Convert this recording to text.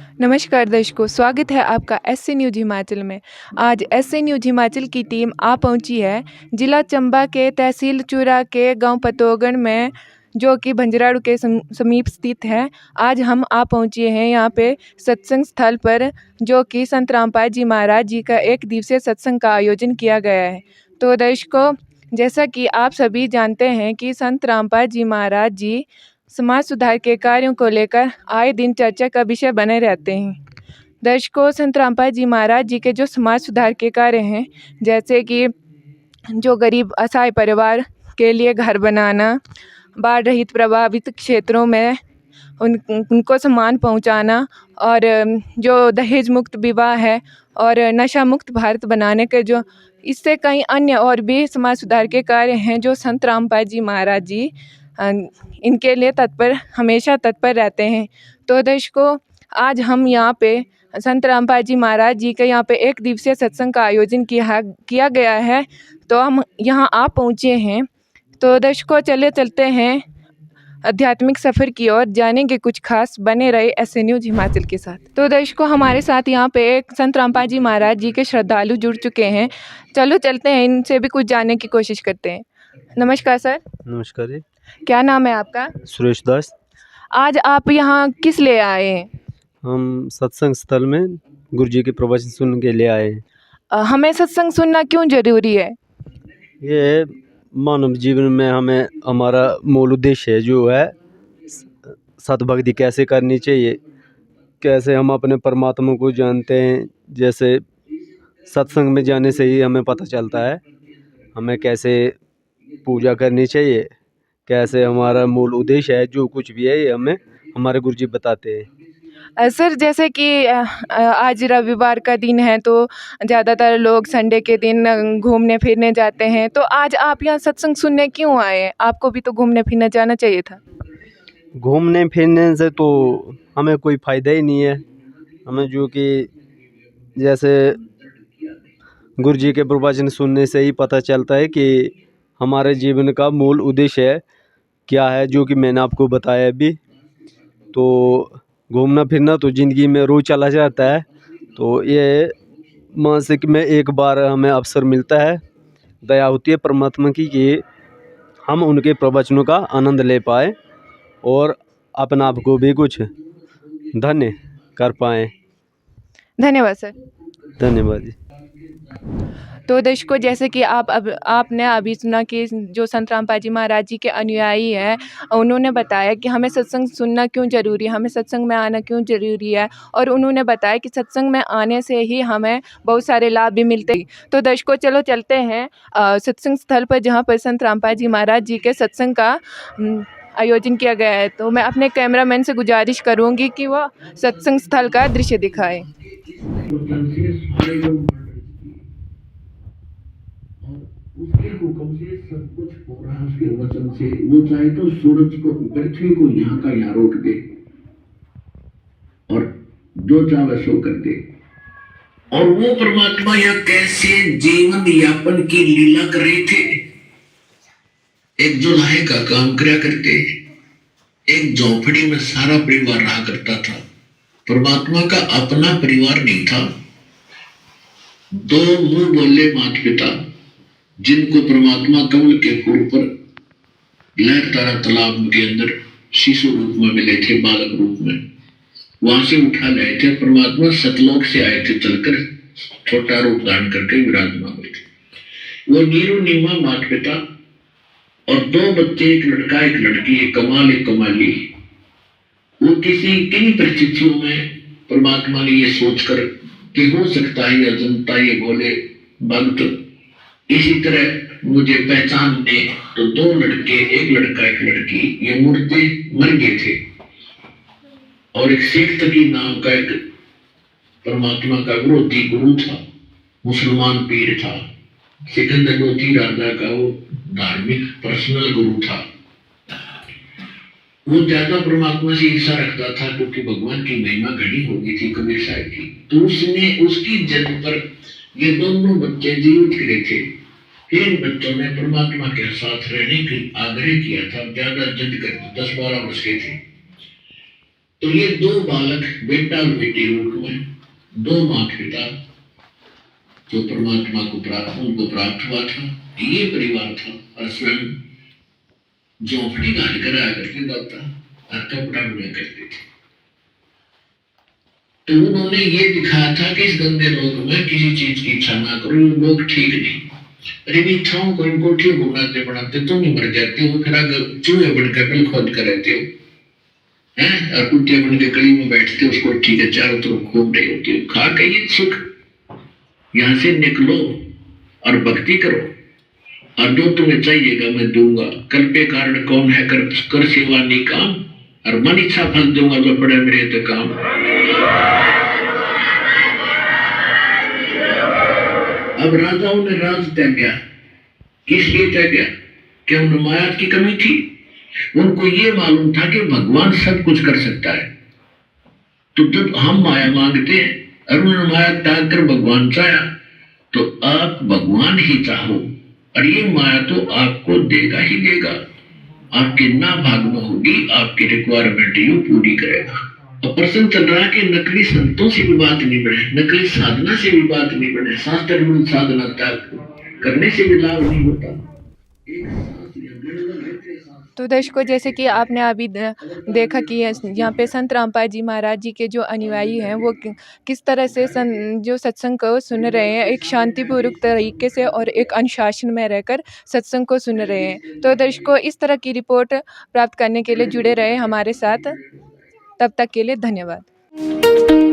नमस्कार दर्शकों, स्वागत है आपका एससी न्यूज़ हिमाचल में। आज एससी न्यूज़ हिमाचल की टीम आ पहुंची है जिला चंबा के तहसील चूरा के गांव पतोगढ़ में, जो कि भंजराड़ू के समीप स्थित है। आज हम आ पहुंचे हैं यहाँ पे सत्संग स्थल पर, जो कि संत रामपाल जी महाराज जी का एक दिवसीय सत्संग का आयोजन किया गया है। तो दर्शकों, जैसा कि आप सभी जानते हैं कि संत रामपाल जी महाराज जी समाज सुधार के कार्यों को लेकर आए दिन चर्चा का विषय बने रहते हैं। दर्शकों, संत रामपाल जी महाराज जी के जो समाज सुधार के कार्य हैं, जैसे कि जो गरीब असहाय परिवार के लिए घर बनाना, बाढ़ रहित प्रभावित क्षेत्रों में उनको सम्मान पहुंचाना, और जो दहेज मुक्त विवाह है और नशा मुक्त भारत बनाने के जो इससे कई अन्य और भी समाज सुधार के कार्य हैं, जो संत रामपाल जी महाराज जी इनके लिए हमेशा तत्पर रहते हैं। तो दर्शकों, आज हम यहाँ पे संत रामपाल जी महाराज जी के यहाँ पे एक दिवसीय सत्संग का आयोजन किया गया है, तो हम यहाँ आ पहुँचे हैं। तो दर्शकों, चलते हैं आध्यात्मिक सफ़र की ओर, जानेंगे कुछ खास। बने रहे एसए न्यूज़ हिमाचल के साथ। तो दर्शकों, हमारे साथ यहाँ पे एक संत रामपाल जी महाराज जी के श्रद्धालु जुड़ चुके हैं। चलो चलते हैं, इनसे भी कुछ जानने की कोशिश करते हैं। नमस्कार सर। नमस्कार जी। क्या नाम है आपका? सुरेश दास। आज आप यहाँ किस लिए आए हैं? हम सत्संग स्थल में गुरु जी के प्रवचन सुनने के लिए आए हैं। हमें सत्संग सुनना क्यों जरूरी है? ये मानव जीवन में हमें हमारा मूल उद्देश्य है, जो है सतभक्ति कैसे करनी चाहिए, कैसे हम अपने परमात्मा को जानते हैं। जैसे सत्संग में जाने से ही हमें पता चलता है हमें कैसे पूजा करनी चाहिए, कैसे हमारा मूल उद्देश्य है, जो कुछ भी है ये हमें हमारे गुरु जी बताते हैं। सर, जैसे कि आज रविवार का दिन है, तो ज़्यादातर लोग संडे के दिन घूमने फिरने जाते हैं। तो आज आप यहाँ सत्संग सुनने क्यों आए हैं? आपको भी तो घूमने फिरने जाना चाहिए था। घूमने फिरने से तो हमें कोई फ़ायदा ही नहीं है। हमें जो कि जैसे गुरु जी के प्रवचन सुनने से ही पता चलता है कि हमारे जीवन का मूल उद्देश्य क्या है, जो कि मैंने आपको बताया अभी। तो घूमना फिरना तो ज़िंदगी में रोज़ चला जाता है, तो ये मासिक में एक बार हमें अवसर मिलता है, दया होती है परमात्मा की कि हम उनके प्रवचनों का आनंद ले पाए और अपने आप को भी कुछ धन्य कर पाएँ। धन्यवाद सर। धन्यवाद जी। तो दर्शकों, जैसे कि आपने अभी सुना कि जो संत रामपाल जी महाराज जी के अनुयायी हैं, उन्होंने बताया कि हमें सत्संग सुनना क्यों ज़रूरी है, हमें सत्संग में आना क्यों ज़रूरी है, और उन्होंने बताया कि सत्संग में आने से ही हमें बहुत सारे लाभ भी मिलते हैं। तो दर्शकों, चलो चलते हैं सत्संग स्थल पर, जहाँ पर संत रामपाल जी महाराज जी के सत्संग का आयोजन किया गया है। तो मैं अपने कैमरामैन से गुजारिश करूँगी कि वह सत्संग स्थल का दृश्य दिखाए। उसके हुक्म से सब कुछ हो रहा है, उसके वचन से। वो चाहे तो सूरज को, पृथ्वी को यहाँ का यहाँ रोक दे और जो चाहे सो कर दे। और वो परमात्मा यहाँ कैसे जीवन यापन की लीला कर रहे थे। एक जुल्हे का काम करा करते, एक झोपड़ी में सारा परिवार रहा करता था। परमात्मा का अपना परिवार नहीं था। दो मुंह बोले माता पिता, जिनको परमात्मा कमल के फूल पर लहरता तालाब के अंदर शिशु रूप में मिले थे, बालक रूप में, वहां से उठा लाए थे। परमात्मा सतलोक से आए थे, चलकर छोटा रूप धारण करके विराजमान हुए थे। वो नीरू नीमा माता पिता और दो बच्चे, एक लड़का एक लड़की, एक कमाल एक कमाली। वो किन परिस्थितियों में परमात्मा ने ये सोचकर कि हो सकता है जनता ये बोले भक्त इसी तरह मुझे पहचानने, तो दो लड़के, एक लड़का एक लड़की, ये मूर्ति मर गए थे। और एक शेख तकी नाम का एक परमात्मा का विरोधी गुरु था, मुसलमान पीर था। सिकंदर लोधी राजा का वो धार्मिक पर्सनल गुरु था। वो ज्यादा परमात्मा से ईर्षा रखता था, क्योंकि भगवान की महिमा घड़ी हो गई थी कबीर साहब की। तो उसने उसकी जन्म पर ये दोनों बच्चे जीवित करे थे। इन बच्चों ने परमात्मा के साथ रहने की आग्रह किया था। ज्यादा जिद करते, 10-12 वर्ष के थे। तो ये दो बालक, बेटा और बेटी रूप में, दो माता पिता जो परमात्मा को उनको प्राप्त हुआ था, ये परिवार था। और स्वयं झोंपड़ी गाड़ कर आया करते दाता और कपड़ा बुना करते थे। तो उन्होंने ये दिखाया था कि इस गंदे लोक में किसी चीज की इच्छा ना करो, ये लोग ठीक नहीं। अरे इच्छाओं को इनको ठीक बनाते बनाते तुम ही मर जाते हो, फिर अगर चूहे बनकर बिल खोद कर रहते हो हैं, और कुत्ते बन के गली में बैठते हो, उसको ठीक है चारों तरफ घूम रही होती हो, खा के ये सुख, यहाँ से निकलो और भक्ति करो, और जो तुम्हें चाहिएगा मैं दूंगा। कल पे कारण कौन है, कर सेवा नहीं काम, और मन इच्छा फल दूंगा जो पड़े मेरे तो काम। अब राजाओं ने राज त्यागा, किस लिए त्यागा? क्या उन्हें माया की कमी थी? उनको ये मालूम था कि भगवान सब कुछ कर सकता है। तो जब हम माया मांगते हैं और उन्होंने माया त्याग कर भगवान चाहा, तो आप भगवान ही चाहो और ये माया तो आपको देगा ही देगा। आपके ना भाग में होगी, आपकी रिक्वायरमेंट यू पूरी करेगा। और प्रश्न चल रहा है कि नकली संतों से भी बात नहीं बने, नकली साधना से भी बात नहीं बने, शास्त्र विरुद्ध साधना त्याग करने से भी लाभ नहीं होता। तो दर्शकों, जैसे कि आपने अभी देखा कि यहाँ पे संत रामपाल जी महाराज जी के जो अनुयायी हैं वो किस तरह से जो सत्संग को सुन रहे हैं, एक शांतिपूर्वक तरीके से और एक अनुशासन में रहकर सत्संग को सुन रहे हैं। तो दर्शकों, इस तरह की रिपोर्ट प्राप्त करने के लिए जुड़े रहे हमारे साथ। तब तक के लिए धन्यवाद।